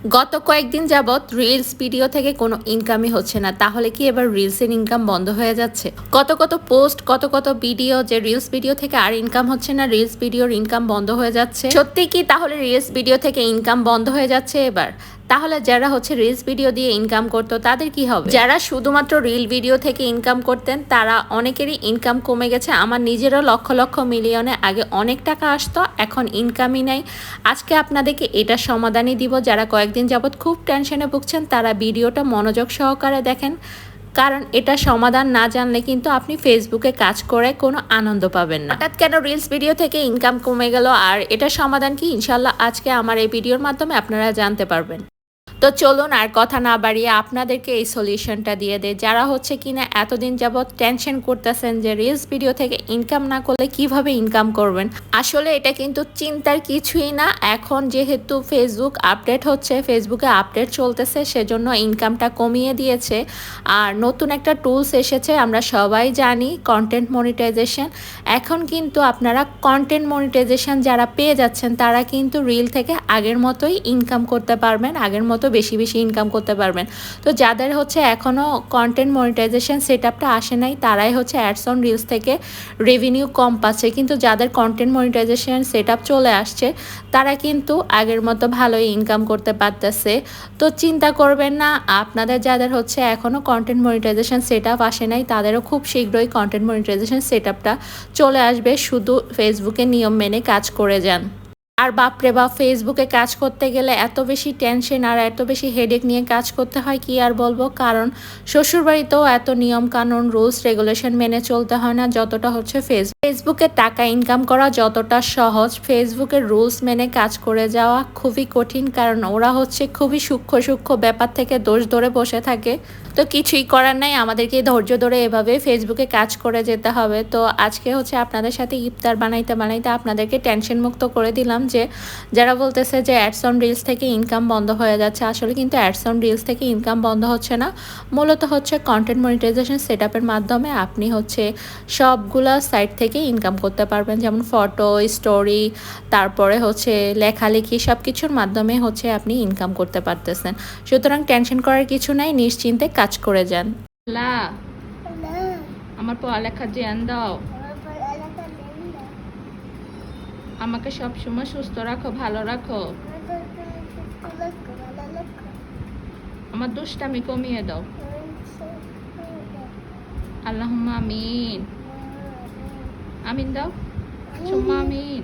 গত কয়েকদিন যাবৎ রিলস ভিডিও থেকে কোনো ইনকামই হচ্ছে না, তাহলে কি এবার রিলসের ইনকাম বন্ধ হয়ে যাচ্ছে? কত পোস্ট, কত ভিডিও যে রিলস ভিডিও থেকে আর ইনকাম হচ্ছে না, রিলস ভিডিওর ইনকাম বন্ধ হয়ে যাচ্ছে। সত্যি কি তাহলে রিলস ভিডিও থেকে ইনকাম বন্ধ হয়ে যাচ্ছে এবার? তাহলে যারা হচ্ছে রিলস ভিডিও দিয়ে ইনকাম করতো তাদের কি হবে? যারা শুধুমাত্র রিল ভিডিও থেকে ইনকাম করতেন তারা অনেকেরই ইনকাম কমে গেছে। আমার নিজেরও লক্ষ লক্ষ মিলিয়নে আগে অনেক টাকা আসতো, এখন ইনকামই নাই। আজকে আপনাদেরকে এটা সমাধানই দিব। যারা কয়েকদিন যাবৎ খুব টেনশনে ভুগছেন তারা ভিডিওটা মনোযোগ সহকারে দেখেন, কারণ এটা সমাধান না জানলে কিন্তু আপনি ফেসবুকে কাজ করে কোনো আনন্দ পাবেন না। হঠাৎ কেন রিলস ভিডিও থেকে ইনকাম কমে গেল আর এটা সমাধান কি, ইনশাল্লাহ আজকে আমার এই ভিডিওর মাধ্যমে আপনারা জানতে পারবেন। তো চলুন আর কথা না বাড়িয়ে আপনাদেরকে এই সলিউশনটা দিয়ে দেয়। যারা হচ্ছে কিনা এতদিন যাবৎ টেনশন করতেছেন যে রিলস ভিডিও থেকে ইনকাম না করলে কিভাবে ইনকাম করবেন, আসলে এটা কিন্তু চিন্তার কিছুই না। এখন যেহেতু ফেসবুক আপডেট হচ্ছে, ফেসবুকে আপডেট চলতেছে, সেজন্য ইনকামটা কমিয়ে দিয়েছে। আর নতুন একটা টুলস এসেছে, আমরা সবাই জানি, কন্টেন্ট মনিটাইজেশন। এখন কিন্তু আপনারা কন্টেন্ট মনিটাইজেশন যারা পেয়ে যাচ্ছেন তারা কিন্তু রিল থেকে আগের মতোই ইনকাম করতে পারবেন, আগের মতো বেশি ইনকাম করতে পারবেন। তো যাদের হচ্ছে এখনও কন্টেন্ট মনিটাইজেশন সেট আপটা আসে নাই তারাই হচ্ছে অ্যাডস অন রিলস থেকে রেভিনিউ কম পাচ্ছে, কিন্তু যাদের কন্টেন্ট মনিটাইজেশন সেট আপ চলে আসছে তারা কিন্তু আগের মতো ভালোই ইনকাম করতে পারতেছে। তো চিন্তা করবেন না, আপনাদের যাদের হচ্ছে এখনও কন্টেন্ট মনিটাইজেশন সেট আপ আসে নাই তাদেরও খুব শীঘ্রই কন্টেন্ট মনিটাইজেশন সেট আপটা চলে আসবে। শুধু ফেসবুকে নিয়ম মেনে কাজ করে যান। আর বাপরে বাপ, ফেসবুকে কাজ করতে গেলে এত বেশি টেনশন আর এত বেশি হেডেক নিয়ে কাজ করতে হয় কি আর বলবো। কারণ শ্বশুরবাড়িতেও এত নিয়ম কানুন রুলস রেগুলেশন মেনে চলতে হয় না যতটা হচ্ছে ফেসবুকে টাকা ইনকাম করা যতটা সহজ, ফেসবুকের রুলস মেনে কাজ করে যাওয়া খুবই কঠিন। কারণ ওরা হচ্ছে খুবই সূক্ষ্ম ব্যাপার থেকে দোষ ধরে বসে থাকে। তো কিছুই করার নাই, আমাদেরকে ধৈর্য ধরে এভাবে ফেসবুকে কাজ করে যেতে হবে। তো আজকে হচ্ছে আপনাদের সাথে ইফতার বানাইতে আপনাদেরকে টেনশন মুক্ত করে দিলাম যে যারা বলতেছে যে অ্যাডস অন রিলস থেকে ইনকাম বন্ধ হয়ে যাচ্ছে, আসলে কিন্তু অ্যাডস অন রিলস থেকে ইনকাম বন্ধ হচ্ছে না। মূলত হচ্ছে কন্টেন্ট মনিটাইজেশন সেট আপের মাধ্যমে আপনি হচ্ছে সবগুলা সাইট থেকে ইনকাম করতে পারবেন, যেমন ফটো, স্টোরি, তারপরে হচ্ছে লেখালেখি, সব কিছুর মাধ্যমে হচ্ছে আপনি ইনকাম করতে পারতেছেন। সুতরাং টেনশন করার কিছু নাই, নিশ্চিন্তে কাজ করে যান। আমার পড়ালেখা জ্ঞান দাও, আমাকে সব সময় সুস্থ রাখো, ভালো রাখো, আমার দুষ্টামি কমিয়ে দাও। আল্লাহুম্মা আমিন। আমিন দাও, সুম্মা আমিন।